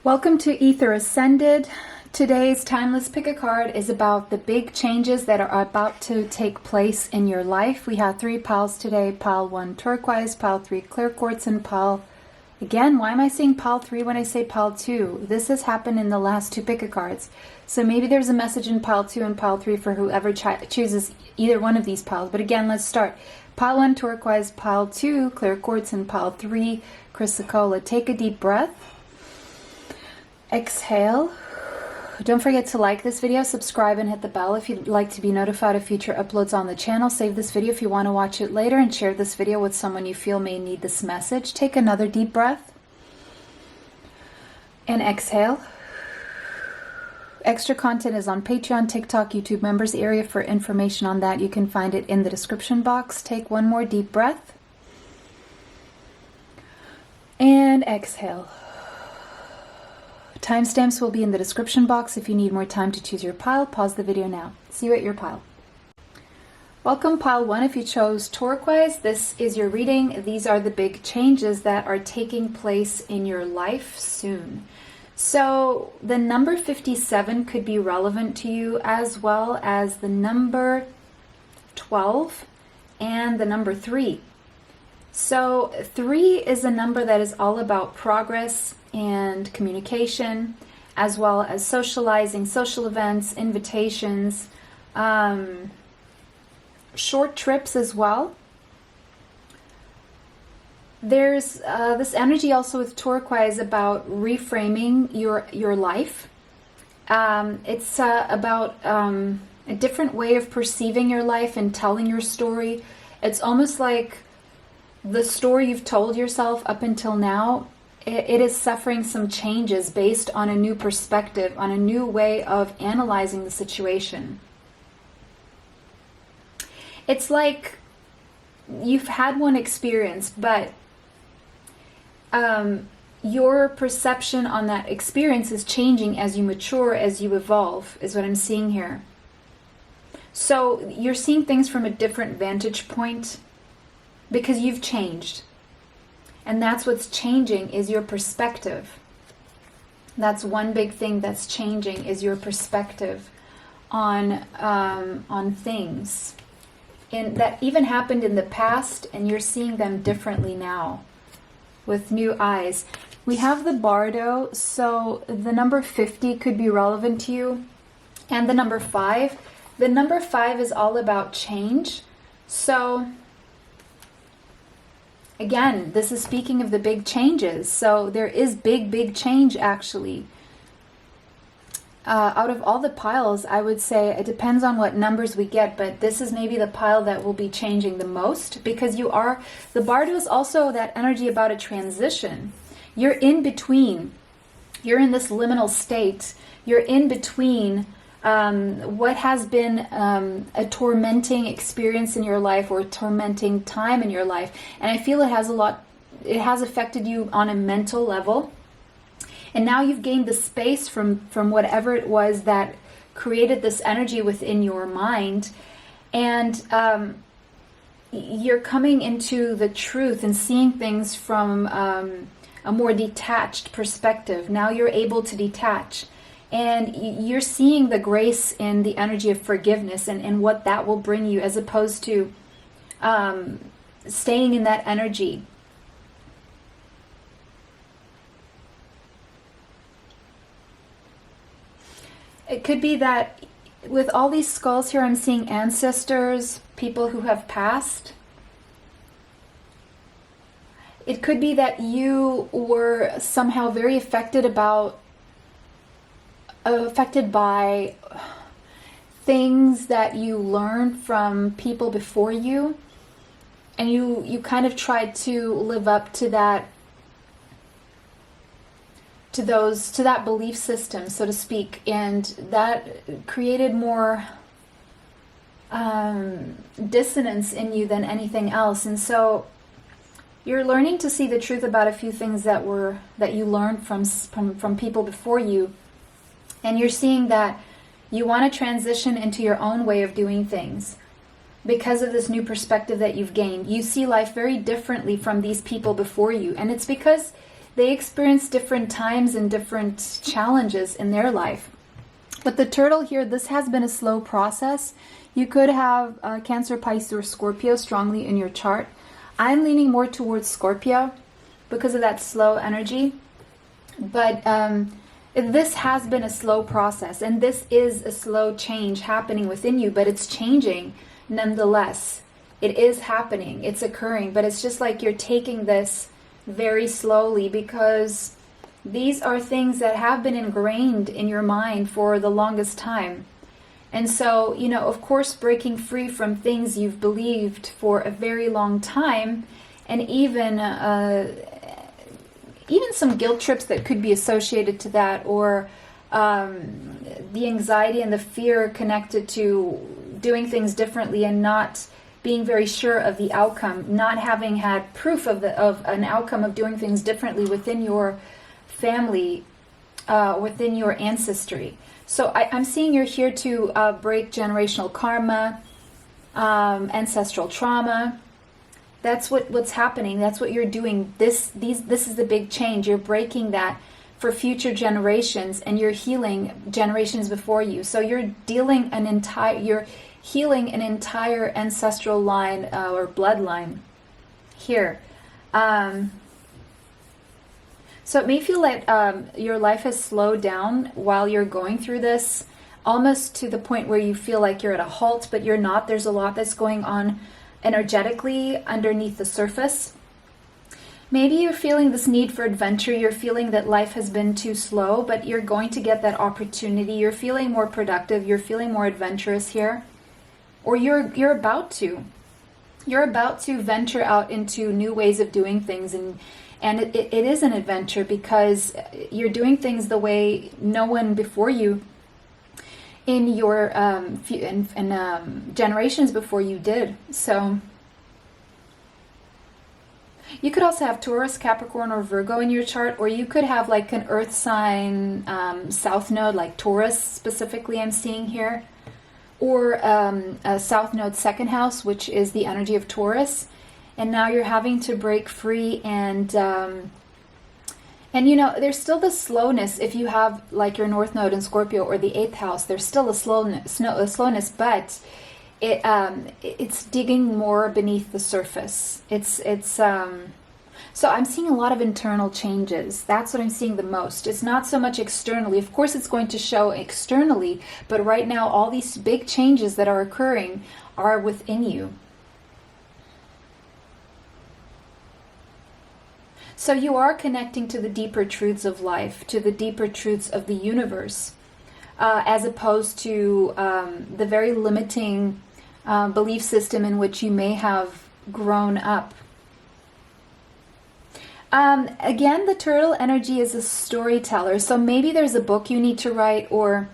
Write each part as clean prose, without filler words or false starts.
Welcome to Aetherascended. Today's Timeless Pick a Card is about the big changes that are about to take place in your life. We have 3 piles today. Pile 1 turquoise, pile 3 clear quartz, and pile... Again, why am I saying pile 3 when I say pile 2? This has happened in the last 2 pick a cards. So maybe there's a message in pile 2 and pile 3 for whoever chooses either one of these piles. But again, let's start. Pile 1 turquoise, pile 2 clear quartz, and pile 3 chrysocolla. Take a deep breath. Exhale. Don't forget to like this video, subscribe, and hit the bell if you'd like to be notified of future uploads on the channel. Save this video if you want to watch it later, and share this video with someone you feel may need this message. Take another deep breath. And exhale. Extra content is on Patreon, TikTok, YouTube members area. For information on that, you can find it in the description box. Take one more deep breath. And exhale. Timestamps will be in the description box if you need more time to choose your pile. Pause the video now. See you at your pile. Welcome pile 1 if you chose turquoise. This is your reading. These are the big changes that are taking place in your life soon. So the number 57 could be relevant to you, as well as the number 12 and the number 3. So 3 is a number that is all about progress and communication, as well as socializing, social events, invitations, short trips as well. There's this energy also with turquoise about reframing your life. It's about a different way of perceiving your life and telling your story. It's almost like the story you've told yourself up until now, it is suffering some changes based on a new perspective, on a new way of analyzing the situation. It's like you've had one experience, but your perception on that experience is changing as you mature, as you evolve, is what I'm seeing here. So you're seeing things from a different vantage point because you've changed. And that's what's changing, is your perspective. That's one big thing that's changing, is your perspective on things. And that even happened in the past, and you're seeing them differently now with new eyes. We have the Bardo, so the number 50 could be relevant to you. And the number 5. The number 5 is all about change. So again, this is speaking of the big changes. So there is big change actually. Out of all the piles, I would say it depends on what numbers we get, but this is maybe the pile that will be changing the most, because the Bardo is also that energy about a transition. You're in between. You're in this liminal state. You're in between what has been a tormenting experience in your life, or a tormenting time in your life. And I feel it has affected you on a mental level. And now you've gained the space from whatever it was that created this energy within your mind. And you're coming into the truth and seeing things from a more detached perspective. Now you're able to detach. And you're seeing the grace in the energy of forgiveness and what that will bring you, as opposed to staying in that energy. It could be that with all these skulls here, I'm seeing ancestors, people who have passed. It could be that you were somehow very affected by things that you learned from people before you, and you kind of tried to live up to that, to that belief system, so to speak, and that created more dissonance in you than anything else. And so you're learning to see the truth about a few things that you learned from people before you. And you're seeing that you want to transition into your own way of doing things because of this new perspective that you've gained. You see life very differently from these people before you. And it's because they experience different times and different challenges in their life. But the turtle here, this has been a slow process. You could have Cancer, Pisces, or Scorpio strongly in your chart. I'm leaning more towards Scorpio because of that slow energy. But this has been a slow process, and this is a slow change happening within you, but it's changing nonetheless. It is happening, it's occurring, but it's just like you're taking this very slowly, because these are things that have been ingrained in your mind for the longest time. And so, you know, of course, breaking free from things you've believed for a very long time, and even some guilt trips that could be associated to that, or the anxiety and the fear connected to doing things differently and not being very sure of the outcome, not having had proof of an outcome of doing things differently within your family, within your ancestry. So I'm seeing you're here to break generational karma, ancestral trauma. That's what's happening. That's what you're doing. This is the big change. You're breaking that for future generations, and you're healing generations before you. So you're healing an entire ancestral line or bloodline here. So it may feel like your life has slowed down while you're going through this, almost to the point where you feel like you're at a halt, but you're not. There's a lot that's going on energetically underneath the surface. Maybe you're feeling this need for adventure. You're feeling that life has been too slow, but you're going to get that opportunity. You're feeling more productive. You're feeling more adventurous here. Or you're about to. You're about to venture out into new ways of doing things, and it is an adventure, because you're doing things the way no one before you in your generations before you did. So you could also have Taurus, Capricorn, or Virgo in your chart, or you could have like an earth sign south node, like Taurus specifically I'm seeing here, or a south node second house, which is the energy of Taurus. And now you're having to break free, and you know, there's still the slowness. If you have like your north node in Scorpio or the 8th house, there's still a slowness, but it's digging more beneath the surface. So I'm seeing a lot of internal changes. That's what I'm seeing the most. It's not so much externally. Of course, it's going to show externally, but right now, all these big changes that are occurring are within you. So you are connecting to the deeper truths of life, to the deeper truths of the universe, as opposed to the very limiting belief system in which you may have grown up. Again, the turtle energy is a storyteller. So maybe there's a book you need to write, or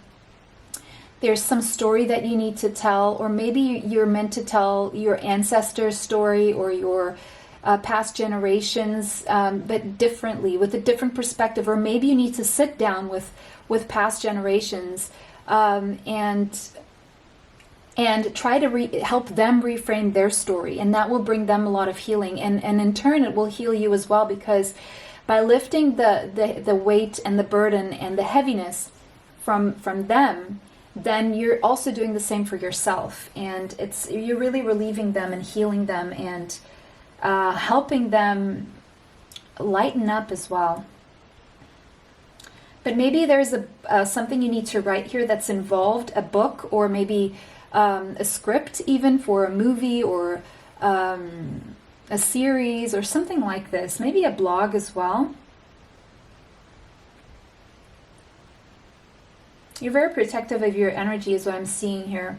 there's some story that you need to tell, or maybe you're meant to tell your ancestor's story or your past generations, but differently, with a different perspective. Or maybe you need to sit down with past generations and try to help them reframe their story, and that will bring them a lot of healing, and in turn it will heal you as well, because by lifting the weight and the burden and the heaviness from them, then you're also doing the same for yourself, and you're really relieving them and healing them and helping them lighten up as well. But maybe there's something you need to write here that's involved, a book, or maybe a script even for a movie, or a series or something like this. Maybe a blog as well. You're very protective of your energy is what I'm seeing here.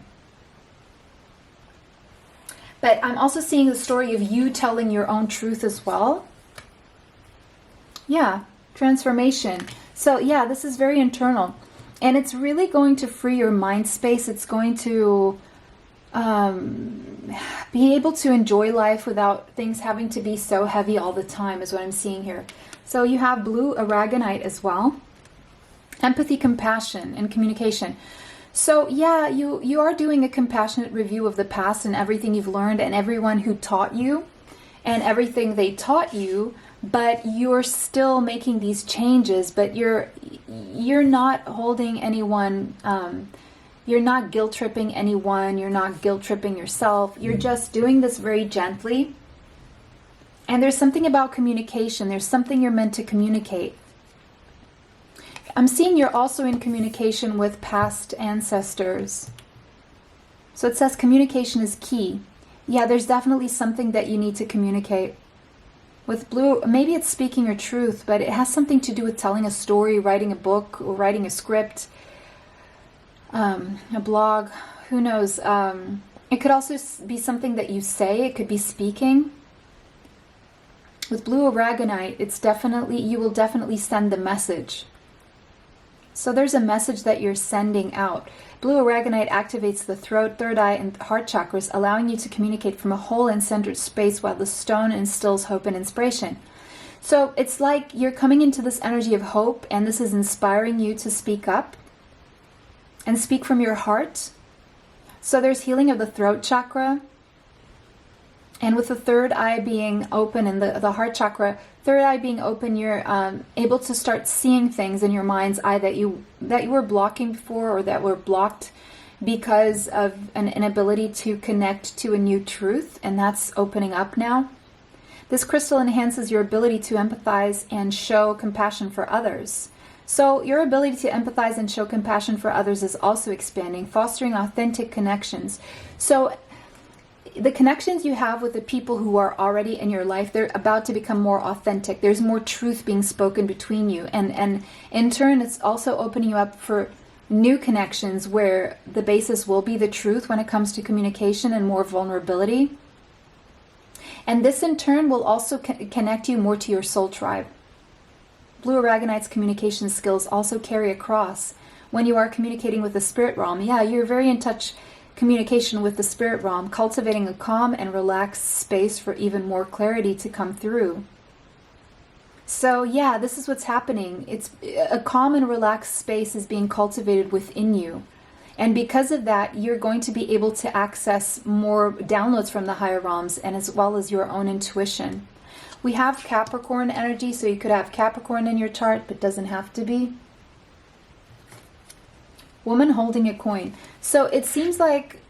But I'm also seeing the story of you telling your own truth as well. Yeah, transformation. So yeah, this is very internal. And it's really going to free your mind space. It's going to be able to enjoy life without things having to be so heavy all the time, is what I'm seeing here. So you have blue aragonite as well. Empathy, compassion, and communication. So yeah, you are doing a compassionate review of the past and everything you've learned and everyone who taught you and everything they taught you, but you're still making these changes, but you're not holding anyone, you're not guilt tripping anyone, you're not guilt tripping yourself. You're just doing this very gently. And there's something about communication. There's something you're meant to communicate. I'm seeing you're also in communication with past ancestors. So it says communication is key. Yeah, there's definitely something that you need to communicate. With blue, maybe it's speaking your truth, but it has something to do with telling a story, writing a book, or writing a script, a blog, who knows. It could also be something that you say. It could be speaking. With blue aragonite, it's definitely, you will definitely send the message. So there's a message that you're sending out. Blue aragonite activates the throat, third eye, and heart chakras, allowing you to communicate from a whole and centered space, while the stone instills hope and inspiration. So it's like you're coming into this energy of hope, and this is inspiring you to speak up and speak from your heart. So there's healing of the throat chakra. And with the third eye being open and the heart chakra, third eye being open, you're able to start seeing things in your mind's eye that you were blocking before, or that were blocked because of an inability to connect to a new truth, and that's opening up now. This crystal enhances your ability to empathize and show compassion for others. So your ability to empathize and show compassion for others is also expanding, fostering authentic connections. So the connections you have with the people who are already in your life, they're about to become more authentic. There's more truth being spoken between you. And in turn, it's also opening you up for new connections where the basis will be the truth when it comes to communication and more vulnerability. And this in turn will also connect you more to your soul tribe. Blue aragonite's communication skills also carry across when you are communicating with the spirit realm. Yeah, you're very in touch communication with the spirit realm, cultivating a calm and relaxed space for even more clarity to come through. So yeah, this is what's happening. It's a calm and relaxed space is being cultivated within you. And because of that, you're going to be able to access more downloads from the higher realms, and as well as your own intuition. We have Capricorn energy, so you could have Capricorn in your chart, but doesn't have to be. Woman holding a coin. So it seems like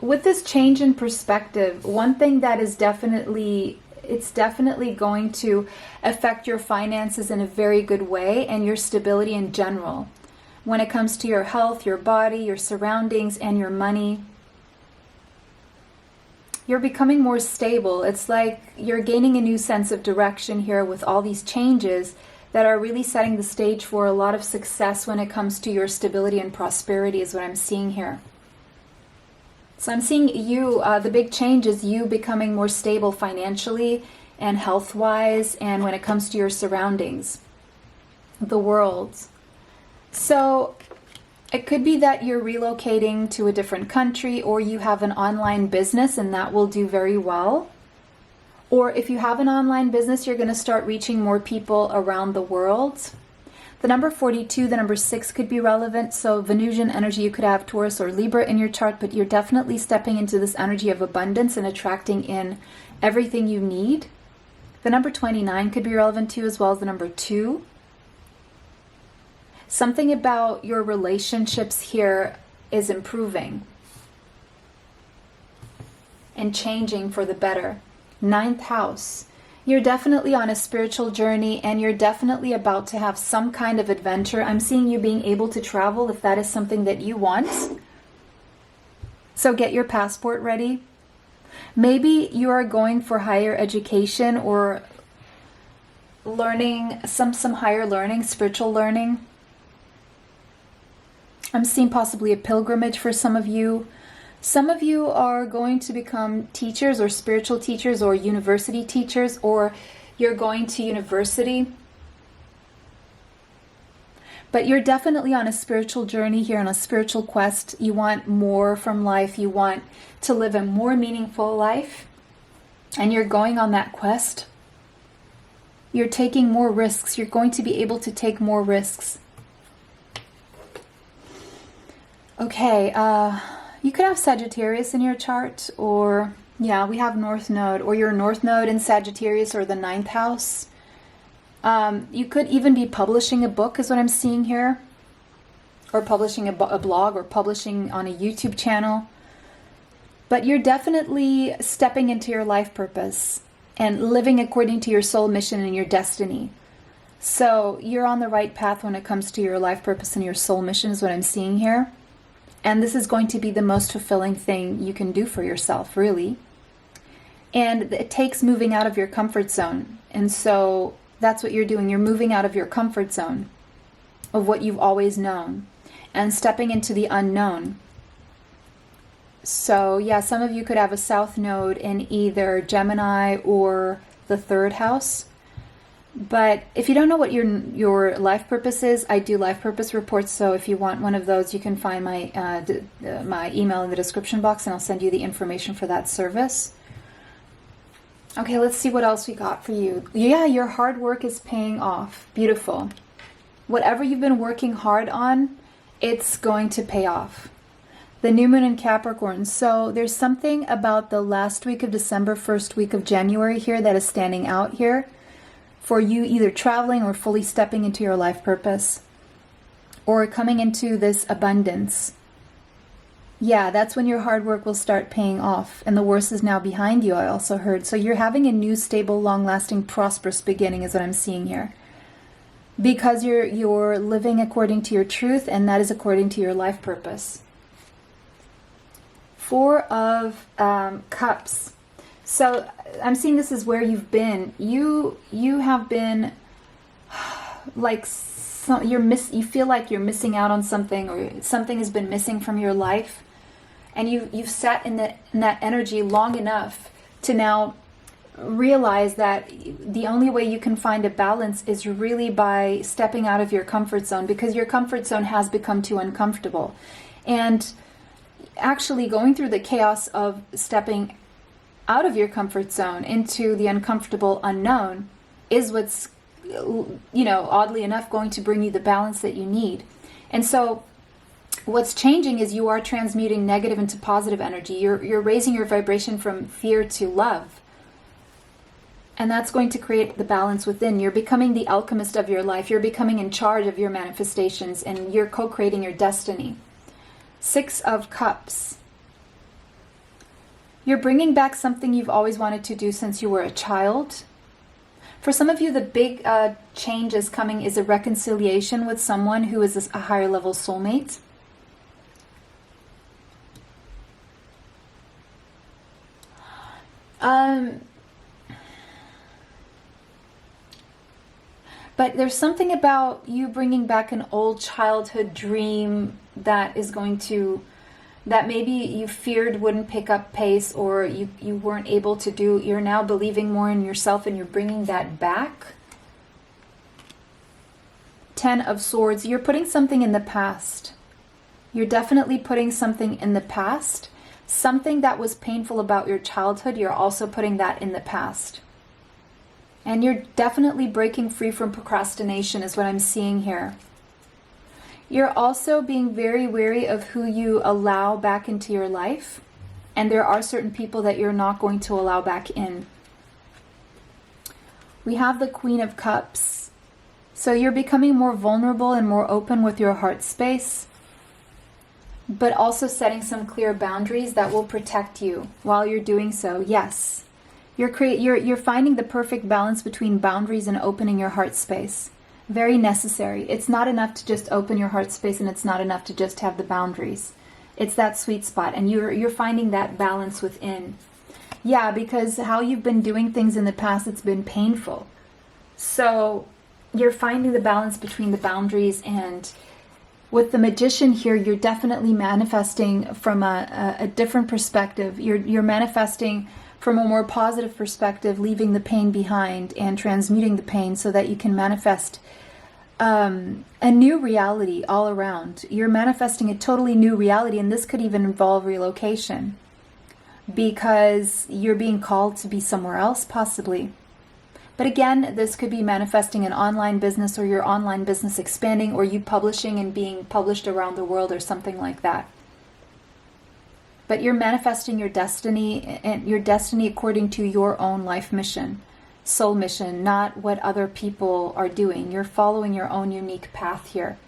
with this change in perspective, one thing that is definitely going to affect your finances in a very good way, and your stability in general when it comes to your health, your body, your surroundings, and your money. You're becoming more stable. It's like you're gaining a new sense of direction here with all these changes that are really setting the stage for a lot of success when it comes to your stability and prosperity, is what I'm seeing here. So I'm seeing you, the big change is you becoming more stable financially and health-wise, and when it comes to your surroundings, the world. So it could be that you're relocating to a different country, or you have an online business and that will do very well. Or if you have an online business, you're going to start reaching more people around the world. The number 42, the number 6 could be relevant. So Venusian energy, you could have Taurus or Libra in your chart, but you're definitely stepping into this energy of abundance and attracting in everything you need. The number 29 could be relevant too, as well as the number 2. Something about your relationships here is improving and changing for the better. 9th house. You're definitely on a spiritual journey, and you're definitely about to have some kind of adventure. I'm seeing you being able to travel if that is something that you want. So get your passport ready. Maybe you are going for higher education or learning some higher learning, spiritual learning. I'm seeing possibly a pilgrimage for some of you. Some of you are going to become teachers or spiritual teachers or university teachers, or you're going to university. But you're definitely on a spiritual journey here, on a spiritual quest. You want more from life. You want to live a more meaningful life. And you're going on that quest. You're taking more risks. You're going to be able to take more risks. Okay, you could have Sagittarius in your chart, or yeah, we have North Node, or your North Node in Sagittarius or the 9th house. You could even be publishing a book is what I'm seeing here, or publishing a blog, or publishing on a YouTube channel. But you're definitely stepping into your life purpose and living according to your soul mission and your destiny. So you're on the right path when it comes to your life purpose and your soul mission is what I'm seeing here. And this is going to be the most fulfilling thing you can do for yourself, really. And it takes moving out of your comfort zone. And so that's what you're doing. You're moving out of your comfort zone of what you've always known and stepping into the unknown. So yeah, some of you could have a south node in either Gemini or the third house. But if you don't know what your life purpose is, I do life purpose reports. So if you want one of those, you can find my my email in the description box, and I'll send you the information for that service. Okay, let's see what else we got for you. Yeah, your hard work is paying off. Beautiful. Whatever you've been working hard on, it's going to pay off. The new moon in Capricorn. So there's something about the last week of December, first week of January here that is standing out here for you, either traveling or fully stepping into your life purpose or coming into this abundance. Yeah, that's when your hard work will start paying off, and the worst is now behind you, I also heard. So you're having a new, stable, long-lasting, prosperous beginning is what I'm seeing here. Because you're living according to your truth, and that is according to your life purpose. Four of Cups. So I'm seeing this is where you've been. You have been like you feel like you're missing out on something, or something has been missing from your life, and you've sat in that energy long enough to now realize that the only way you can find a balance is really by stepping out of your comfort zone, because your comfort zone has become too uncomfortable. And actually going through the chaos of stepping out of your comfort zone into the uncomfortable unknown is what's, oddly enough, going to bring you the balance that you need. And so what's changing is you are transmuting negative into positive energy. You're raising your vibration from fear to love. And that's going to create the balance within. You're becoming the alchemist of your life. You're becoming in charge of your manifestations, and you're co-creating your destiny. Six of Cups. You're bringing back something you've always wanted to do since you were a child. For some of you, the big change is coming is a reconciliation with someone who is a higher level soulmate. But there's something about you bringing back an old childhood dream that is going to, that maybe you feared wouldn't pick up pace, or you weren't able to do. You're now believing more in yourself, and you're bringing that back. 10 of Swords. You're putting something in the past. You're definitely putting something in the past. Something that was painful about your childhood, you're also putting that in the past. And you're definitely breaking free from procrastination is what I'm seeing here. You're also being very wary of who you allow back into your life. And there are certain people that you're not going to allow back in. We have the Queen of Cups. So you're becoming more vulnerable and more open with your heart space, but also setting some clear boundaries that will protect you while you're doing so. Yes. You're finding the perfect balance between boundaries and opening your heart space. Very necessary. It's not enough to just open your heart space, and it's not enough to just have the boundaries. It's that sweet spot, and you're finding that balance within. Yeah, because how you've been doing things in the past, it's been painful. So you're finding the balance between the boundaries, and with the Magician here, you're definitely manifesting from a different perspective. You're manifesting from a more positive perspective, leaving the pain behind and transmuting the pain so that you can manifest a new reality all around. You're manifesting a totally new reality, and this could even involve relocation because you're being called to be somewhere else, possibly. But again, this could be manifesting an online business, or your online business expanding, or you publishing and being published around the world, or something like that. But you're manifesting your destiny, and your destiny according to your own life mission. soul mission, not what other people are doing. You're following your own unique path here.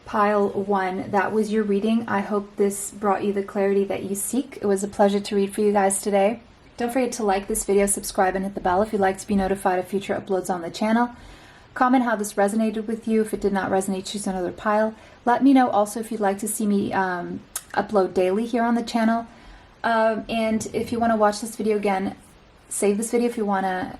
Pile 1, that was your reading. I hope this brought you the clarity that you seek. It was a pleasure to read for you guys today. Don't forget to like this video, subscribe, and hit the bell if you'd like to be notified of future uploads on the channel. Comment how this resonated with you. If it did not resonate, choose another pile. Let me know also if you'd like to see me upload daily here on the channel. And if you want to watch this video again, save this video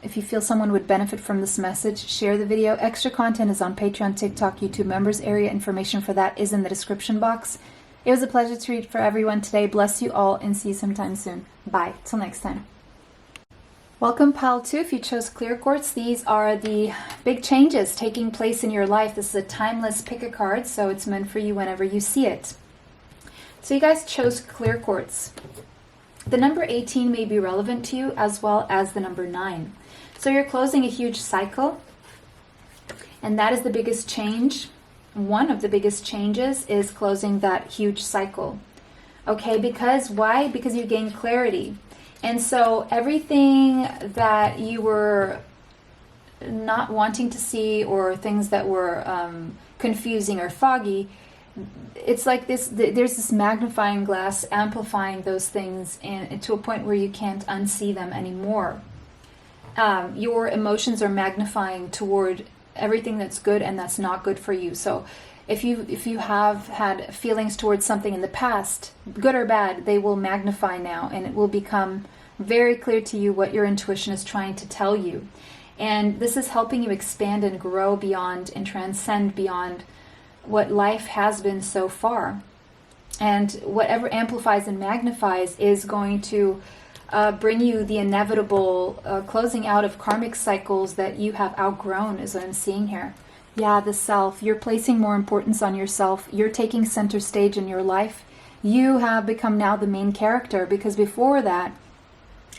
if you feel someone would benefit from this message. Share the video. Extra content is on Patreon, TikTok, YouTube members area. Information for that is in the description box. It was a pleasure to read for everyone today. Bless you all and see you sometime soon. Bye. Till next time. Welcome, pile 2. If you chose clear quartz, these are the big changes taking place in your life. This is a timeless pick a card, so it's meant for you whenever you see it. So you guys chose clear quartz. The number 18 may be relevant to you, as well as the number 9. So you're closing a huge cycle, and that is the biggest change. One of the biggest changes is closing that huge cycle. Okay, because why? Because you gain clarity. And so everything that you were not wanting to see, or things that were confusing or foggy, it's like this, there's this magnifying glass amplifying those things and to a point where you can't unsee them anymore. Your emotions are magnifying toward everything that's good and that's not good for you. So if you have had feelings towards something in the past, good or bad, they will magnify now, and it will become very clear to you what your intuition is trying to tell you. And this is helping you expand and grow beyond and transcend beyond what life has been so far. And whatever amplifies and magnifies is going to bring you the inevitable closing out of karmic cycles that you have outgrown, is what I'm seeing here. Yeah, the self. You're placing more importance on yourself. You're taking center stage in your life. You have become now the main character, because before that,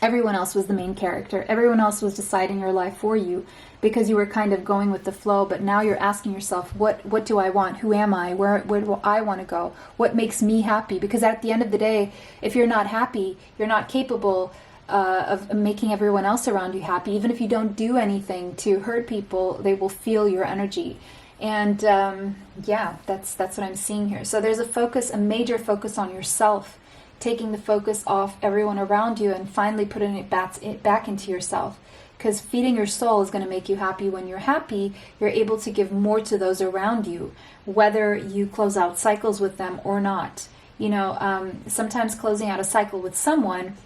everyone else was the main character. Everyone else was deciding your life for you, because you were kind of going with the flow. But now you're asking yourself, what do I want? Who am I? Where do I want to go? What makes me happy? Because at the end of the day, if you're not happy, you're not capable of making everyone else around you happy. Even if you don't do anything to hurt people, they will feel your energy. And yeah, that's what I'm seeing here. So there's a major focus on yourself, taking the focus off everyone around you and finally putting it back into yourself. Because feeding your soul is going to make you happy. When you're happy, you're able to give more to those around you, whether you close out cycles with them or not. You know, sometimes closing out a cycle with someone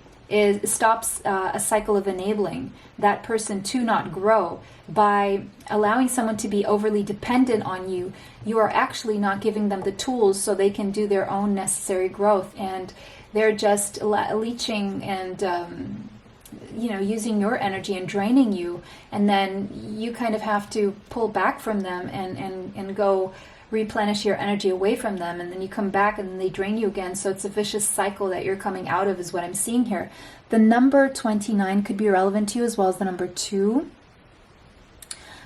stops a cycle of enabling that person to not grow. By allowing someone to be overly dependent on you, you are actually not giving them the tools so they can do their own necessary growth, and they're just leeching and you know, using your energy and draining you, and then you kind of have to pull back from them and go replenish your energy away from them, and then you come back and then they drain you again. So it's a vicious cycle that you're coming out of, is what I'm seeing here. The number 29 could be relevant to you, as well as the number 2.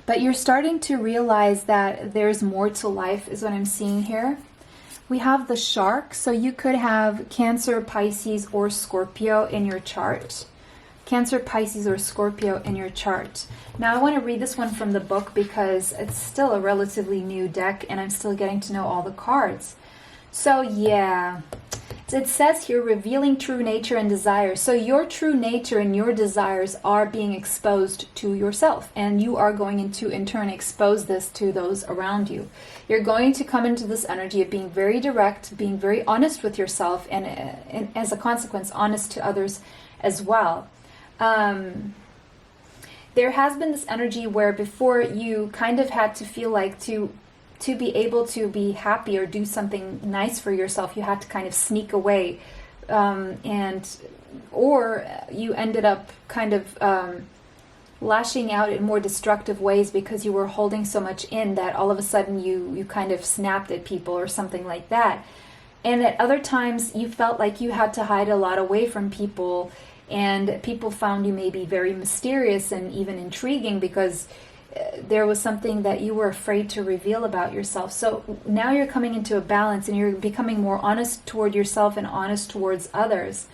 But you're starting to realize that there's more to life, is what I'm seeing here. We have the shark, so you could have Cancer, Pisces, or Scorpio in your chart. Cancer, Pisces, or Scorpio in your chart. Now I want to read this one from the book because it's still a relatively new deck and I'm still getting to know all the cards. So yeah, it says here, revealing true nature and desires. So your true nature and your desires are being exposed to yourself, and you are going to in turn expose this to those around you. You're going to come into this energy of being very direct, being very honest with yourself, and as a consequence, honest to others as well. There has been this energy where before you kind of had to feel like to be able to be happy or do something nice for yourself, you had to kind of sneak away, or you ended up kind of lashing out in more destructive ways because you were holding so much in that all of a sudden you kind of snapped at people or something like that. And at other times you felt like you had to hide a lot away from people, and people found you maybe very mysterious and even intriguing because there was something that you were afraid to reveal about yourself. So now you're coming into a balance and you're becoming more honest toward yourself and honest towards others.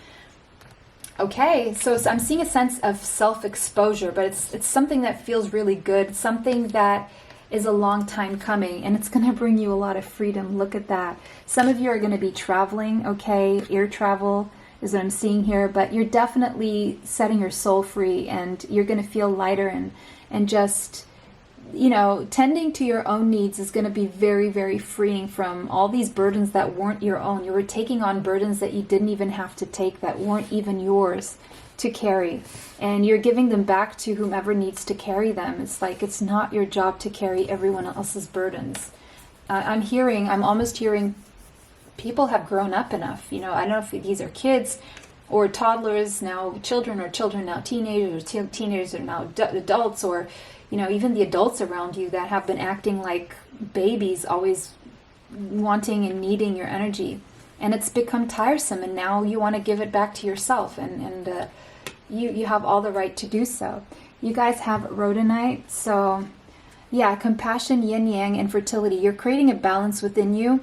Okay, so I'm seeing a sense of self-exposure, but it's something that feels really good, something that is a long time coming, and it's going to bring you a lot of freedom. Look at that. Some of you are going to be traveling, okay? Air travel is what I'm seeing here, but you're definitely setting your soul free, and you're going to feel lighter, and just, you know, tending to your own needs is going to be very, very freeing from all these burdens that weren't your own. You were taking on burdens that you didn't even have to take, that weren't even yours to carry, and you're giving them back to whomever needs to carry them. It's like it's not your job to carry everyone else's burdens. I'm almost hearing people have grown up enough. You know, I don't know if these are kids or toddlers now, children now teenagers, or teenagers are now adults, or, you know, even the adults around you that have been acting like babies, always wanting and needing your energy. And it's become tiresome, and now you want to give it back to yourself, and you have all the right to do so. You guys have rhodonite, so yeah, compassion, yin yang, and fertility. You're creating a balance within you,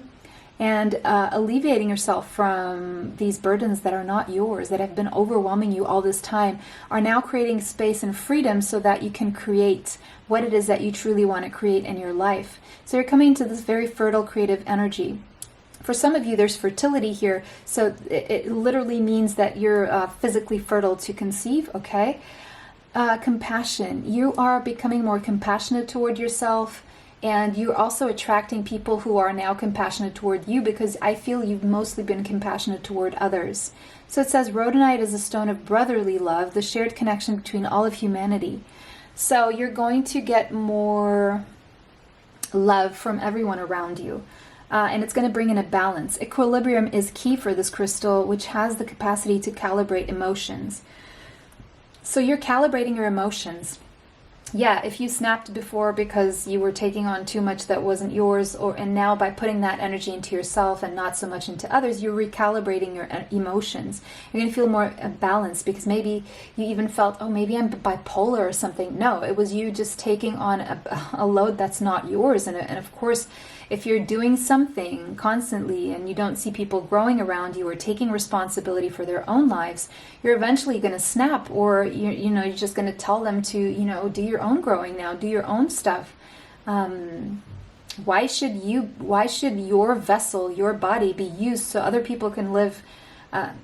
and alleviating yourself from these burdens that are not yours, that have been overwhelming you all this time, are now creating space and freedom so that you can create what it is that you truly want to create in your life. So you're coming into this very fertile, creative energy. For some of you, there's fertility here, so it literally means that you're physically fertile to conceive, okay? Compassion. You are becoming more compassionate toward yourself, and you're also attracting people who are now compassionate toward you, because I feel you've mostly been compassionate toward others. So it says rhodonite is a stone of brotherly love, the shared connection between all of humanity. So you're going to get more love from everyone around you. And it's going to bring in a balance. Equilibrium is key for this crystal, which has the capacity to calibrate emotions. So you're calibrating your emotions. Yeah, if you snapped before because you were taking on too much that wasn't yours, and now by putting that energy into yourself and not so much into others, you're recalibrating your emotions. You're going to feel more balanced, because maybe you even felt, oh, maybe I'm bipolar or something. No, it was you just taking on a load that's not yours. And of course, if you're doing something constantly and you don't see people growing around you or taking responsibility for their own lives, you're eventually going to snap, or you're just going to tell them to do your own growing now, do your own stuff. Why should your vessel, your body, be used so other people can live, live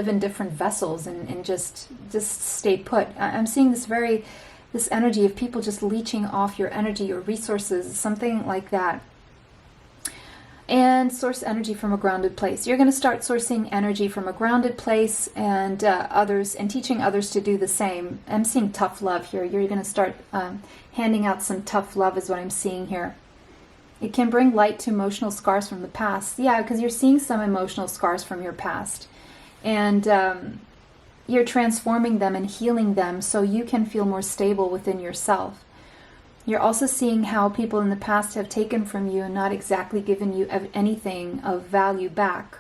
in different vessels and just stay put? I'm seeing this energy of people just leeching off your energy, your resources, something like that. And source energy from a grounded place. You're going to start sourcing energy from a grounded place, and teaching others to do the same. I'm seeing tough love here. You're going to start handing out some tough love is what I'm seeing here. It can bring light to emotional scars from the past. Yeah, because you're seeing some emotional scars from your past. And you're transforming them and healing them so you can feel more stable within yourself. You're also seeing how people in the past have taken from you and not exactly given you anything of value back.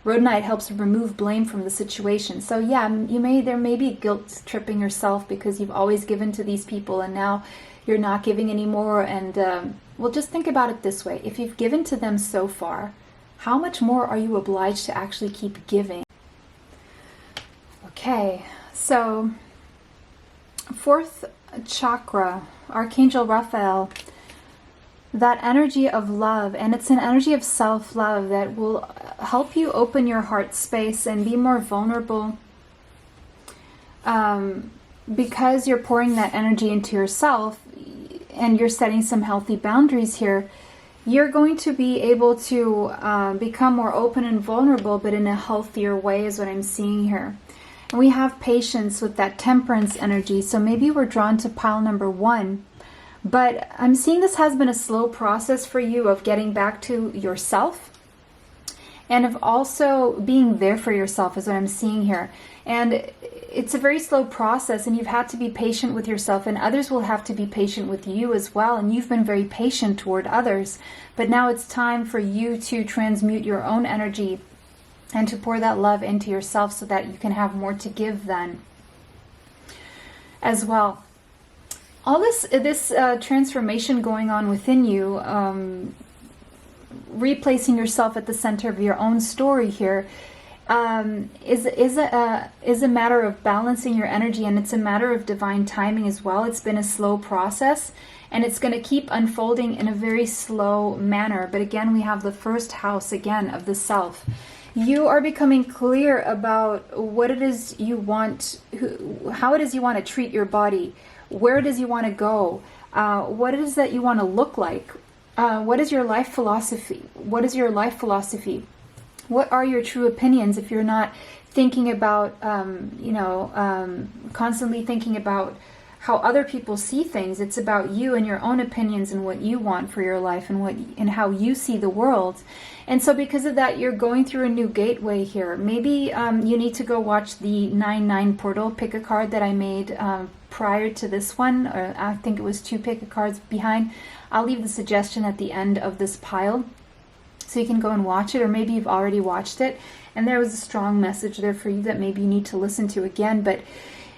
Rhodonite helps remove blame from the situation. So yeah, there may be guilt tripping yourself because you've always given to these people and now you're not giving anymore. And well, just think about it this way. If you've given to them so far, how much more are you obliged to actually keep giving? Okay, so fourth chakra, Archangel Raphael, that energy of love, and it's an energy of self-love that will help you open your heart space and be more vulnerable, because you're pouring that energy into yourself and you're setting some healthy boundaries here. You're going to be able to become more open and vulnerable, but in a healthier way is what I'm seeing here. And we have patience with that temperance energy. So maybe we're drawn to pile number 1. But I'm seeing this has been a slow process for you of getting back to yourself. And of also being there for yourself is what I'm seeing here. And it's a very slow process, and you've had to be patient with yourself, and others will have to be patient with you as well. And you've been very patient toward others. But now it's time for you to transmute your own energy and to pour that love into yourself so that you can have more to give then as well. All this transformation going on within you, replacing yourself at the center of your own story here, is a matter of balancing your energy, and it's a matter of divine timing as well. It's been a slow process, and it's going to keep unfolding in a very slow manner. But again, we have the first house again of the self. You are becoming clear about what it is you want, how it is you want to treat your body, where it is you want to go, what it is that you want to look like. What is your life philosophy? What is your life philosophy? What are your true opinions if you're not thinking about, constantly thinking about how other people see things? It's about you and your own opinions and what you want for your life and how you see the world. And so because of that, you're going through a new gateway here. Maybe you need to go watch the 9/9 portal, pick a card that I made prior to this one, or I think it was 2 pick a cards behind. I'll leave the suggestion at the end of this pile, so you can go and watch it, or maybe you've already watched it and there was a strong message there for you that maybe you need to listen to again. But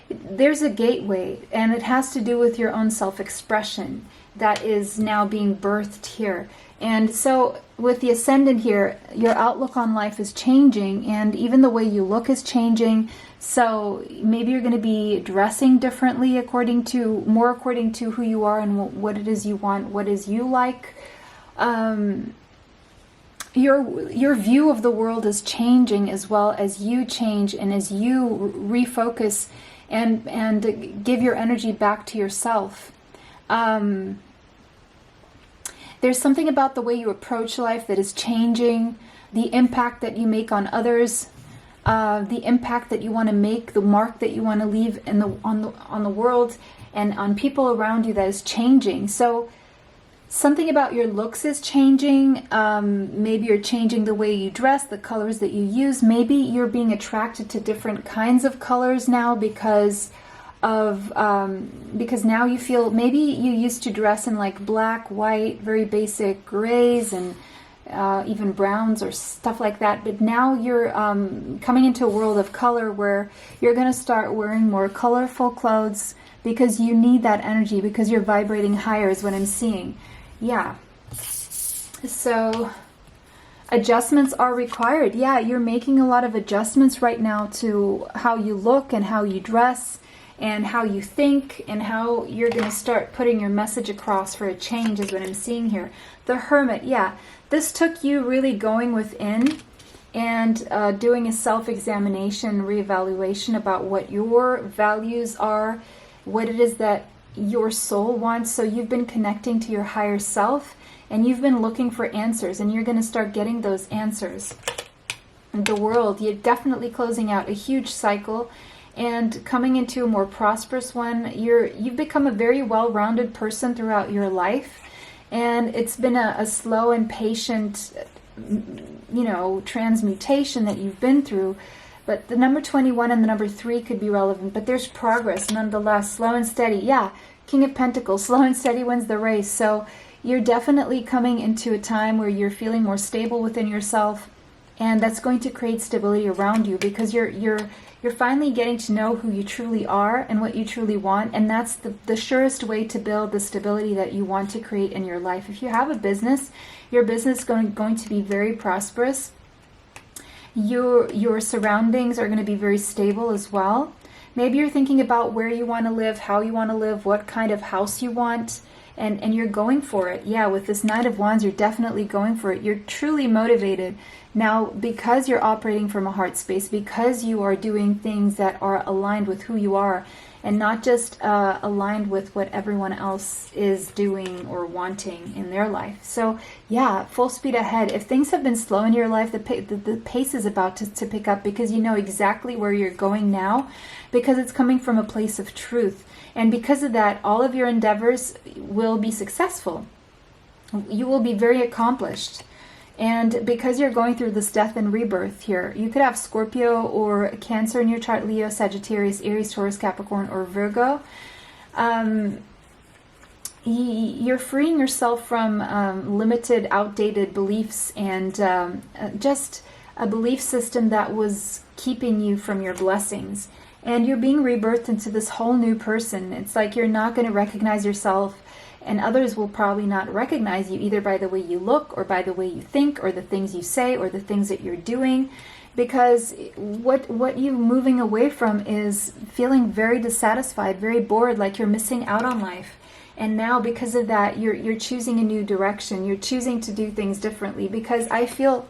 there's a gateway, and it has to do with your own self-expression that is now being birthed here. And so with the Ascendant here, your outlook on life is changing, and even the way you look is changing. So maybe you're going to be dressing differently according to who you are and what it is you want, what is you like. Your view of the world is changing as well as you change, and as you refocus and give your energy back to yourself. There's something about the way you approach life that is changing, the impact that you make on others, the impact that you want to make, the mark that you want to leave on the world and on people around you that is changing. So something about your looks is changing. Maybe you're changing the way you dress, the colors that you use. Maybe you're being attracted to different kinds of colors now because now you feel, maybe you used to dress in like black, white, very basic grays, and even browns or stuff like that. But now you're coming into a world of color where you're going to start wearing more colorful clothes because you need that energy, because you're vibrating higher is what I'm seeing. Yeah. So adjustments are required. Yeah, you're making a lot of adjustments right now to how you look and how you dress and how you think, and how you're going to start putting your message across for a change is what I'm seeing here. The Hermit, yeah. This took you really going within and doing a self-examination, reevaluation about what your values are, what it is that your soul wants. So you've been connecting to your higher self, and you've been looking for answers, and you're going to start getting those answers. The World, you're definitely closing out a huge cycle and coming into a more prosperous one. You've become a very well-rounded person throughout your life, and it's been a slow and patient, transmutation that you've been through. But the number 21 and the number 3 could be relevant, but there's progress nonetheless. Slow and steady. Yeah, King of Pentacles, slow and steady wins the race. So you're definitely coming into a time where you're feeling more stable within yourself, and that's going to create stability around you, because you're finally getting to know who you truly are and what you truly want, and that's the surest way to build the stability that you want to create in your life. If you have a business, your business is going to be very prosperous. Your surroundings are going to be very stable as well. Maybe you're thinking about where you want to live, how you want to live, what kind of house you want, and you're going for it. Yeah, with this Knight of Wands, you're definitely going for it. You're truly motivated. Now, because you're operating from a heart space, because you are doing things that are aligned with who you are, and not just aligned with what everyone else is doing or wanting in their life. So yeah, full speed ahead. If things have been slow in your life, the pace is about to pick up, because you know exactly where you're going now, because it's coming from a place of truth. And because of that, all of your endeavors will be successful. You will be very accomplished. And because you're going through this death and rebirth here, you could have Scorpio or Cancer in your chart, Leo, Sagittarius, Aries, Taurus, Capricorn, or Virgo. You're freeing yourself from limited, outdated beliefs and just a belief system that was keeping you from your blessings. And you're being rebirthed into this whole new person. It's like you're not going to recognize yourself, and others will probably not recognize you either by the way you look, or by the way you think, or the things you say, or the things that you're doing. because what you're moving away from is feeling very dissatisfied, very bored, like you're missing out on life. And now because of that, you're choosing a new direction. You're choosing to do things differently, because I feel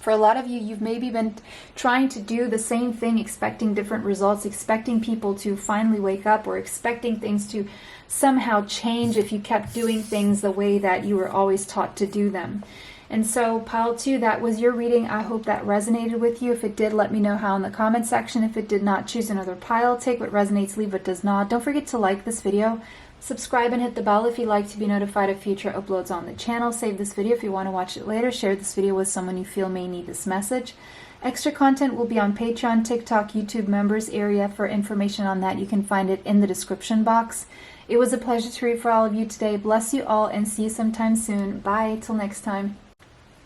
for a lot of you, you've maybe been trying to do the same thing, expecting different results, expecting people to finally wake up, or expecting things to somehow change if you kept doing things the way that you were always taught to do them. And so pile 2, that was your reading. I hope that resonated with you. If it did, let me know how in the comment section. If it did not, choose another pile. Take what resonates, leave what does not. Don't forget to like this video, subscribe, and hit the bell if you'd like to be notified of future uploads on the channel. Save this video if you want to watch it later. Share this video with someone you feel may need this message. Extra content will be on Patreon, TikTok, YouTube members area. For information on that, you can find it in the description box. It was a pleasure to read for all of you today. Bless you all, and see you sometime soon. Bye, till next time.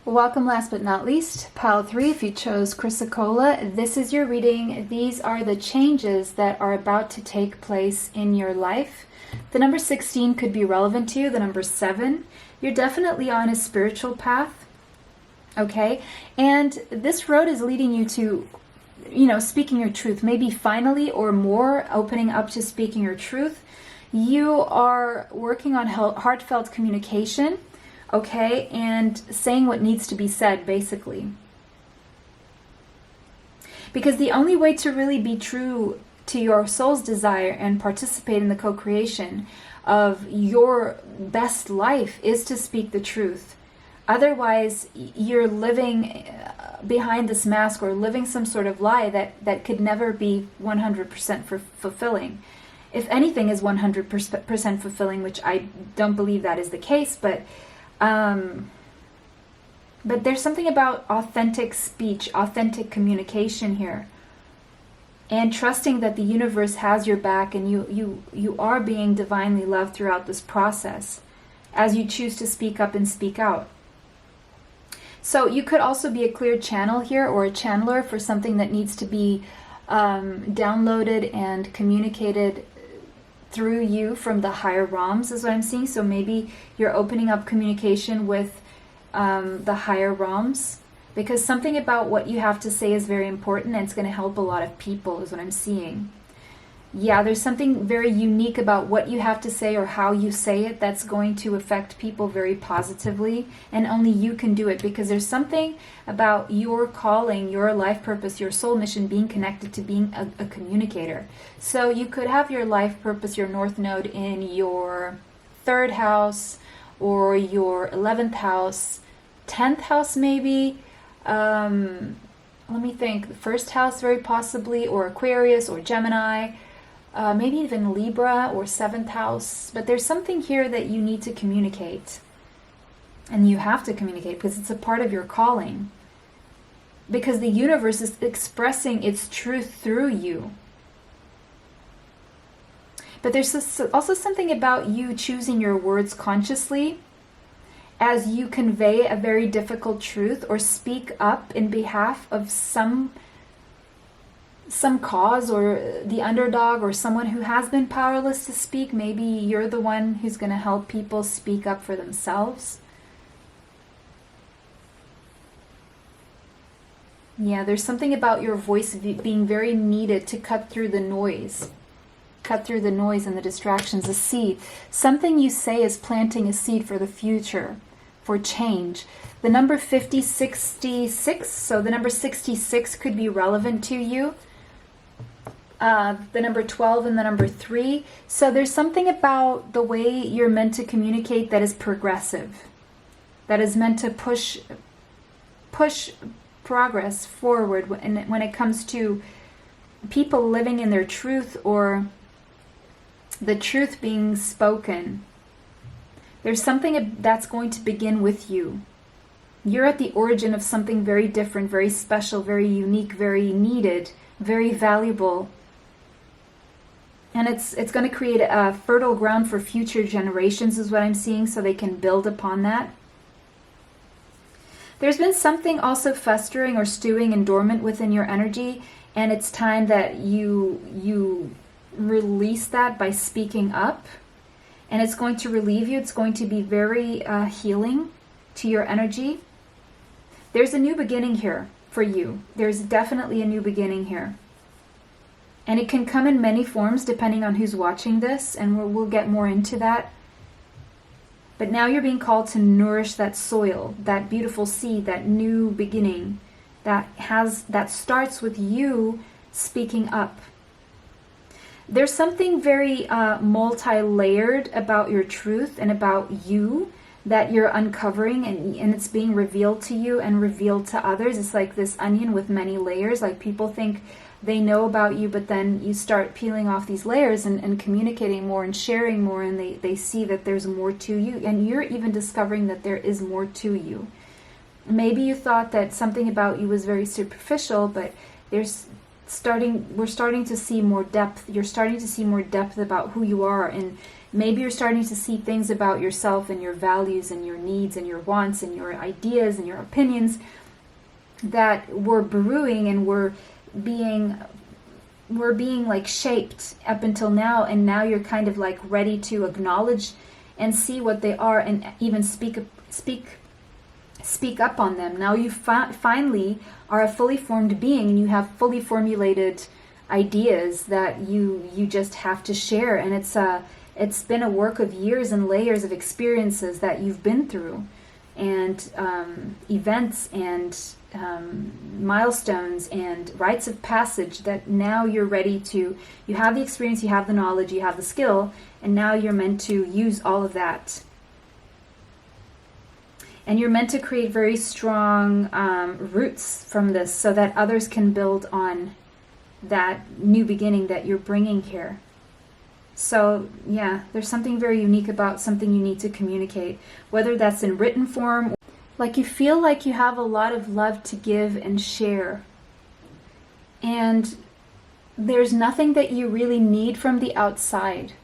Welcome, last but not least, pile 3. If you chose Chrysocolla, this is your reading. These are the changes that are about to take place in your life. The number 16 could be relevant to you. The number 7, you're definitely on a spiritual path, okay? And this road is leading you to, speaking your truth, maybe finally or more opening up to speaking your truth. You are working on heartfelt communication, okay, and saying what needs to be said, basically. Because the only way to really be true to your soul's desire and participate in the co-creation of your best life is to speak the truth. Otherwise, you're living behind this mask, or living some sort of lie that could never be 100% fulfilling. If anything is 100% fulfilling, which I don't believe that is the case, but there's something about authentic speech, authentic communication here, and trusting that the universe has your back, and you are being divinely loved throughout this process as you choose to speak up and speak out. So you could also be a clear channel here, or a channeler for something that needs to be downloaded and communicated through you from the higher realms, is what I'm seeing. So maybe you're opening up communication with the higher realms, because something about what you have to say is very important, and it's going to help a lot of people, is what I'm seeing. Yeah, there's something very unique about what you have to say or how you say it that's going to affect people very positively, and only you can do it, because there's something about your calling, your life purpose, your soul mission being connected to being a communicator. So you could have your life purpose, your north node, in your 3rd house, or your 11th house, 10th house maybe. Let me think. The 1st house very possibly, or Aquarius or Gemini. Maybe even Libra or 7th house. But there's something here that you need to communicate. And you have to communicate, because it's a part of your calling. Because the universe is expressing its truth through you. But there's also something about you choosing your words consciously as you convey a very difficult truth, or speak up in behalf of some cause, or the underdog, or someone who has been powerless to speak. Maybe you're the one who's going to help people speak up for themselves. Yeah, there's something about your voice being very needed to cut through the noise. Cut through the noise and the distractions. A seed. Something you say is planting a seed for the future, for change. The number 5066, so the number 66 could be relevant to you. The number 12 and the number 3. So there's something about the way you're meant to communicate that is progressive, that is meant to push progress forward when it comes to people living in their truth, or the truth being spoken. There's something that's going to begin with you. You're at the origin of something very different, very special, very unique, very needed, very valuable. And it's going to create a fertile ground for future generations, is what I'm seeing, so they can build upon that. There's been something also festering or stewing and dormant within your energy, and it's time that you release that by speaking up. And it's going to relieve you. It's going to be very healing to your energy. There's a new beginning here for you. There's definitely a new beginning here. And it can come in many forms depending on who's watching this, and we'll get more into that. But now you're being called to nourish that soil, that beautiful seed, that new beginning that starts with you speaking up. There's something very multi-layered about your truth and about you that you're uncovering, and it's being revealed to you and revealed to others. It's like this onion with many layers. Like, people think they know about you, but then you start peeling off these layers and communicating more and sharing more, and they see that there's more to you, and you're even discovering that there is more to you. Maybe you thought that something about you was very superficial, but we're starting to see more depth. You're starting to see more depth about who you are, and maybe you're starting to see things about yourself and your values and your needs and your wants and your ideas and your opinions that were brewing and were being like shaped up until now, and now you're kind of like ready to acknowledge and see what they are, and even speak up on them. Now you finally are a fully formed being, and you have fully formulated ideas that you just have to share, and it's been a work of years and layers of experiences that you've been through, and events and milestones and rites of passage that now you're ready to, you have the experience, you have the knowledge, you have the skill, and now you're meant to use all of that. And you're meant to create very strong roots from this so that others can build on that new beginning that you're bringing here. So yeah, there's something very unique about something you need to communicate, whether that's in written form. Like, you feel like you have a lot of love to give and share. And there's nothing that you really need from the outside.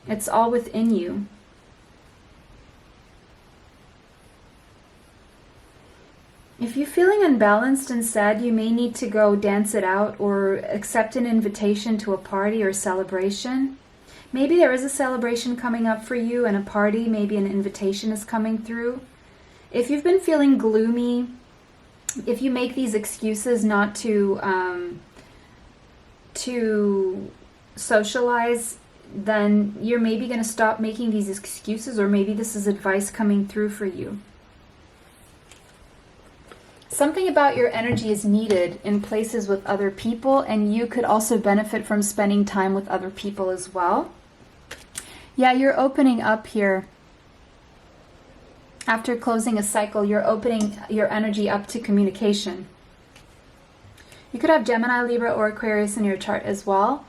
It's all within you. If you're feeling unbalanced and sad, you may need to go dance it out or accept an invitation to a party or celebration. Maybe there is a celebration coming up for you and a party, maybe an invitation is coming through. If you've been feeling gloomy, if you make these excuses not to socialize, then you're maybe going to stop making these excuses, or maybe this is advice coming through for you. Something about your energy is needed in places with other people, and you could also benefit from spending time with other people as well. Yeah, you're opening up here. After closing a cycle, you're opening your energy up to communication. You could have Gemini, Libra, or Aquarius in your chart as well.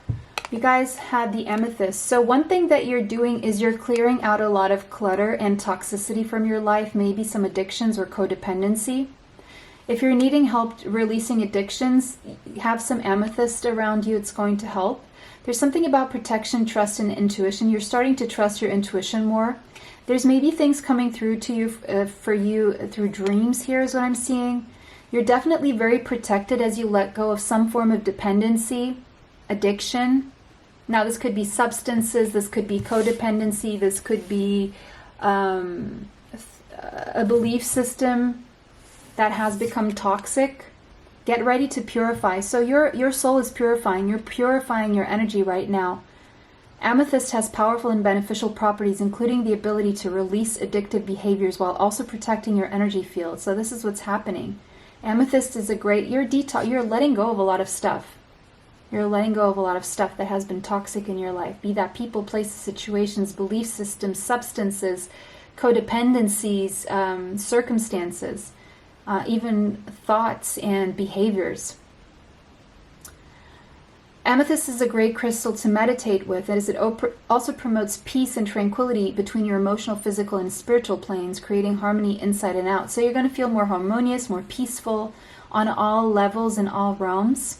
You guys had the amethyst. So one thing that you're doing is you're clearing out a lot of clutter and toxicity from your life, maybe some addictions or codependency. If you're needing help releasing addictions, have some amethyst around you. It's going to help. There's something about protection, trust, and intuition. You're starting to trust your intuition more. There's maybe things coming through to you for you through dreams here is what I'm seeing. You're definitely very protected as you let go of some form of dependency, addiction. Now this could be substances, this could be codependency, this could be a belief system that has become toxic. Get ready to purify. So your soul is purifying. You're purifying your energy right now. Amethyst has powerful and beneficial properties, including the ability to release addictive behaviors while also protecting your energy field. So this is what's happening. Amethyst is a great, you're letting go of a lot of stuff. You're letting go of a lot of stuff that has been toxic in your life. Be that people, places, situations, belief systems, substances, codependencies, circumstances, even thoughts and behaviors. Amethyst is a great crystal to meditate with, as it also promotes peace and tranquility between your emotional, physical, and spiritual planes, creating harmony inside and out. So you're going to feel more harmonious, more peaceful on all levels and all realms.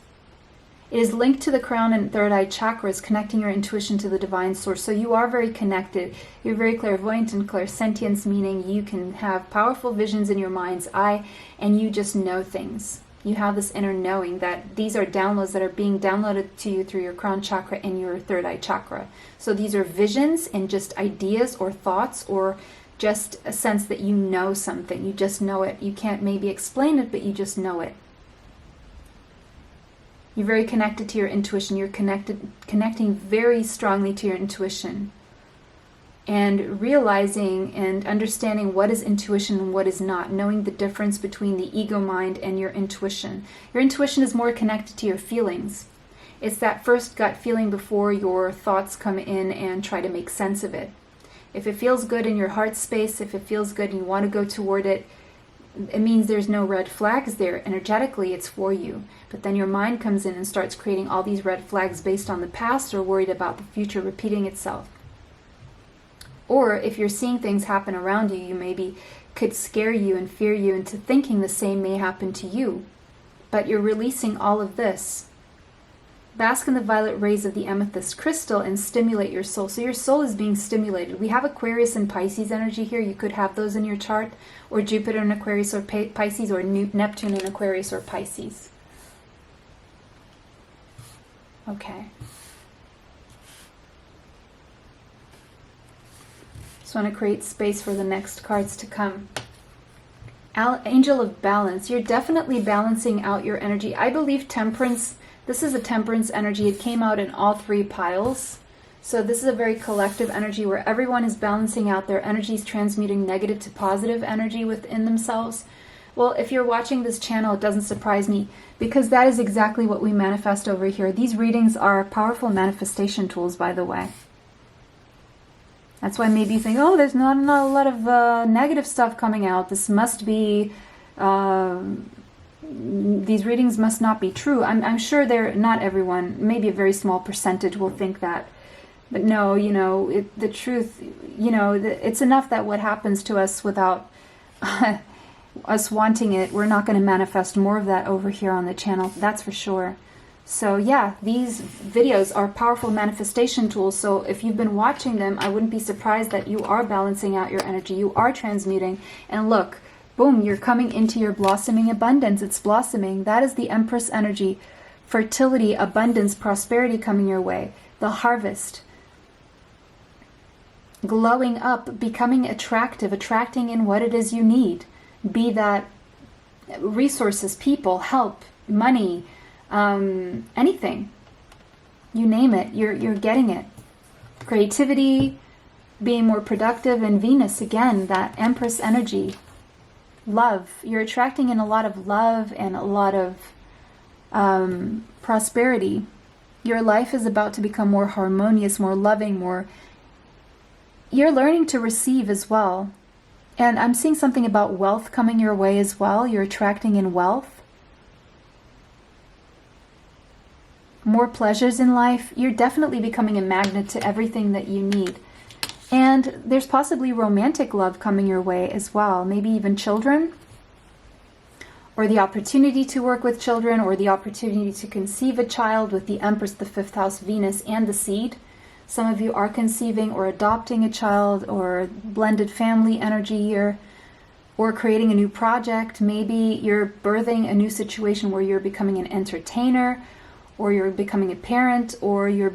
It is linked to the crown and third eye chakras, connecting your intuition to the divine source. So you are very connected. You're very clairvoyant and clairsentience, meaning you can have powerful visions in your mind's eye and you just know things. You have this inner knowing that these are downloads that are being downloaded to you through your crown chakra and your third eye chakra. So these are visions and just ideas or thoughts, or just a sense that you know something. You just know it. You can't maybe explain it, but you just know it. You're very connected to your intuition. You're connecting very strongly to your intuition. And realizing and understanding what is intuition and what is not. Knowing the difference between the ego mind and your intuition. Your intuition is more connected to your feelings. It's that first gut feeling before your thoughts come in and try to make sense of it. If it feels good in your heart space, if it feels good and you want to go toward it, it means there's no red flags there. Energetically, it's for you. But then your mind comes in and starts creating all these red flags based on the past or worried about the future repeating itself. Or if you're seeing things happen around you, you maybe could scare you and fear you into thinking the same may happen to you. But you're releasing all of this. Bask in the violet rays of the amethyst crystal and stimulate your soul. So your soul is being stimulated. We have Aquarius and Pisces energy here. You could have those in your chart. Or Jupiter in Aquarius or Pisces, or Neptune in Aquarius or Pisces. Okay. Just want to create space for the next cards to come. Angel of Balance. You're definitely balancing out your energy. I believe Temperance. This is a Temperance energy. It came out in all three piles. So this is a very collective energy where everyone is balancing out their energies, transmuting negative to positive energy within themselves. Well, if you're watching this channel, it doesn't surprise me, because that is exactly what we manifest over here. These readings are powerful manifestation tools, by the way. That's why maybe you think, oh, there's not a lot of negative stuff coming out. This must be... these readings must not be true. I'm sure not everyone, maybe a very small percentage will think that. But no, the truth, it's enough that what happens to us without us wanting it, we're not going to manifest more of that over here on the channel. That's for sure. So yeah, these videos are powerful manifestation tools. So if you've been watching them, I wouldn't be surprised that you are balancing out your energy. You are transmuting. And look, boom, you're coming into your blossoming abundance. It's blossoming. That is the Empress energy. Fertility, abundance, prosperity coming your way. The harvest. Glowing up, becoming attractive, attracting in what it is you need. Be that resources, people, help, money, anything. You name it, you're getting it. Creativity, being more productive, and Venus, again, that Empress energy. Love. You're attracting in a lot of love and a lot of prosperity. Your life is about to become more harmonious, more loving, more... You're learning to receive as well. And I'm seeing something about wealth coming your way as well. You're attracting in wealth. More pleasures in life. You're definitely becoming a magnet to everything that you need. And there's possibly romantic love coming your way as well. Maybe even children. Or the opportunity to work with children. Or the opportunity to conceive a child with the Empress, the 5th house, Venus, and the seed. Some of you are conceiving or adopting a child, or blended family energy here, or creating a new project. Maybe you're birthing a new situation where you're becoming an entertainer, or you're becoming a parent, or you're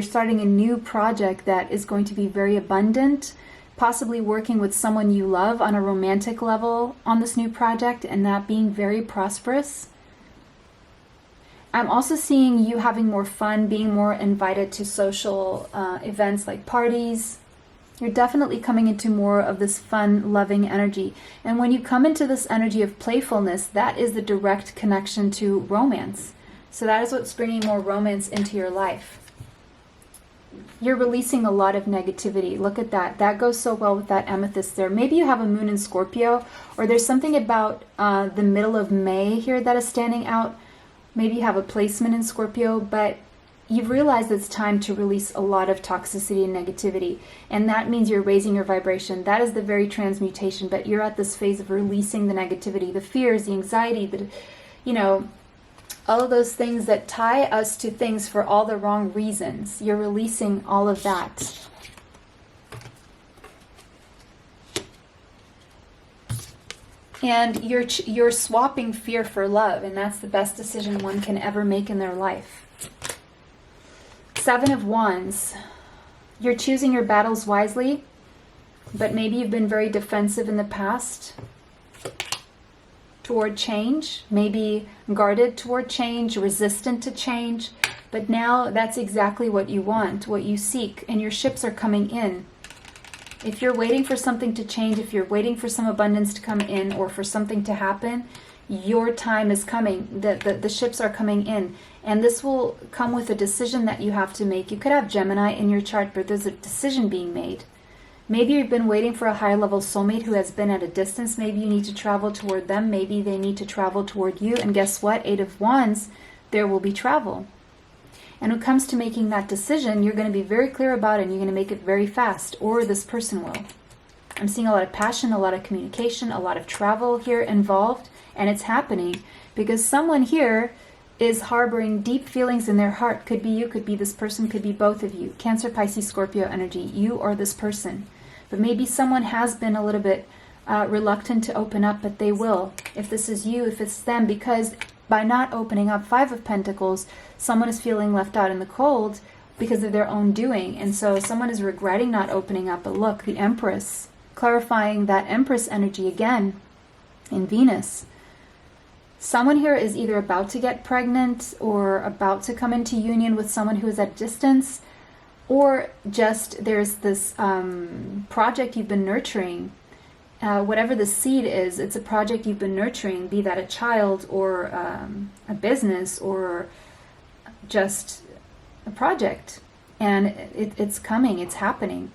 starting a new project that is going to be very abundant, possibly working with someone you love on a romantic level on this new project, and that being very prosperous. I'm also seeing you having more fun, being more invited to social events like parties. You're definitely coming into more of this fun, loving energy. And when you come into this energy of playfulness, that is the direct connection to romance. So that is what's bringing more romance into your life. You're releasing a lot of negativity. Look at that. That goes so well with that amethyst there. Maybe you have a moon in Scorpio, or there's something about the middle of May here that is standing out. Maybe you have a placement in Scorpio, but you've realized it's time to release a lot of toxicity and negativity. And that means you're raising your vibration. That is the very transmutation, but you're at this phase of releasing the negativity, the fears, the anxiety, all of those things that tie us to things for all the wrong reasons. You're releasing all of that. And you're swapping fear for love, and that's the best decision one can ever make in their life. 7 of Wands. You're choosing your battles wisely, but maybe you've been very defensive in the past. toward change, maybe guarded toward change, resistant to change. But now that's exactly what you want, what you seek, and your ships are coming in. If you're waiting for something to change, if you're waiting for some abundance to come in or for something to happen, your time is coming. The ships are coming in. And this will come with a decision that you have to make. You could have Gemini in your chart, but there's a decision being made. Maybe you've been waiting for a higher level soulmate who has been at a distance. Maybe you need to travel toward them. Maybe they need to travel toward you. And guess what? 8 of Wands, there will be travel. And when it comes to making that decision, you're going to be very clear about it and you're going to make it very fast, or this person will. I'm seeing a lot of passion, a lot of communication, a lot of travel here involved, and it's happening because someone here is harboring deep feelings in their heart. Could be you, could be this person, could be both of you. Cancer, Pisces, Scorpio energy, you or this person. But maybe someone has been a little bit reluctant to open up, but they will. If this is you, if it's them, because by not opening up, 5 of Pentacles, someone is feeling left out in the cold because of their own doing. And so someone is regretting not opening up. But look, the Empress, clarifying that Empress energy again in Venus. Someone here is either about to get pregnant or about to come into union with someone who is at distance, or just there's this project you've been nurturing. Whatever the seed is, it's a project you've been nurturing, be that a child or a business or just a project. And it's coming, it's happening.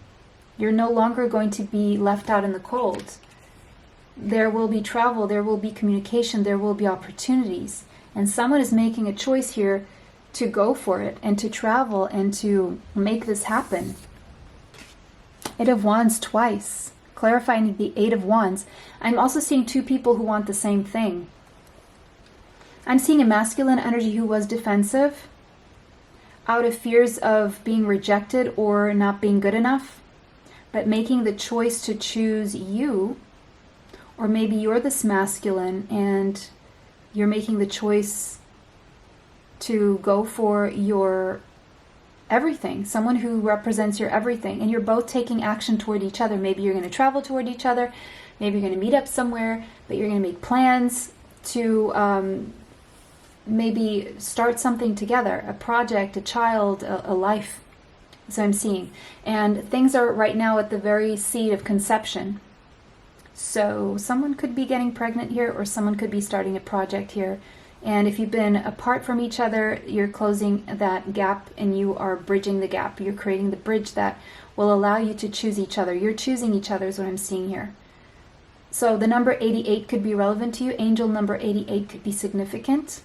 You're no longer going to be left out in the cold. There will be travel, there will be communication, there will be opportunities. And someone is making a choice here to go for it and to travel and to make this happen. 8 of Wands twice. Clarifying the 8 of Wands. I'm also seeing 2 people who want the same thing. I'm seeing a masculine energy who was defensive out of fears of being rejected or not being good enough, but making the choice to choose you. Or maybe you're this masculine and you're making the choice to go for your everything, someone who represents your everything, and you're both taking action toward each other. Maybe you're going to travel toward each other, maybe you're going to meet up somewhere, but you're going to make plans to maybe start something together, a project, a child, a life. So I'm seeing. And things are right now at the very seed of conception. So someone could be getting pregnant here, or someone could be starting a project here. And if you've been apart from each other, you're closing that gap and you are bridging the gap. You're creating the bridge that will allow you to choose each other. You're choosing each other is what I'm seeing here. So the number 88 could be relevant to you. Angel number 88 could be significant.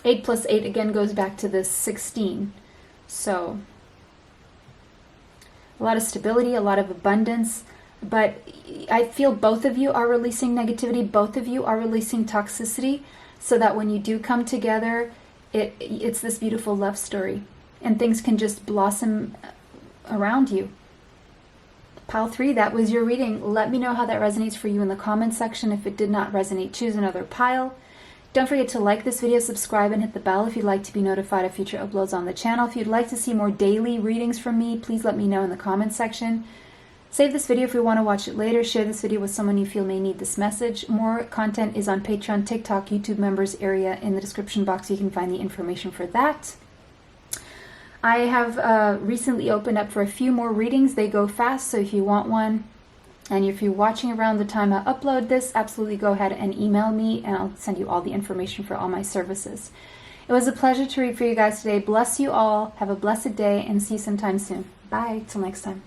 8 plus 8 again goes back to this 16. So a lot of stability, a lot of abundance. But I feel both of you are releasing negativity, both of you are releasing toxicity, so that when you do come together, it's this beautiful love story. And things can just blossom around you. Pile 3, that was your reading. Let me know how that resonates for you in the comments section. If it did not resonate, choose another pile. Don't forget to like this video, subscribe, and hit the bell if you'd like to be notified of future uploads on the channel. If you'd like to see more daily readings from me, please let me know in the comments section. Save this video if you want to watch it later. Share this video with someone you feel may need this message. More content is on Patreon, TikTok, YouTube members area. In the description box, you can find the information for that. I have recently opened up for a few more readings. They go fast, so if you want one, and if you're watching around the time I upload this, absolutely go ahead and email me, and I'll send you all the information for all my services. It was a pleasure to read for you guys today. Bless you all. Have a blessed day, and see you sometime soon. Bye. Till next time.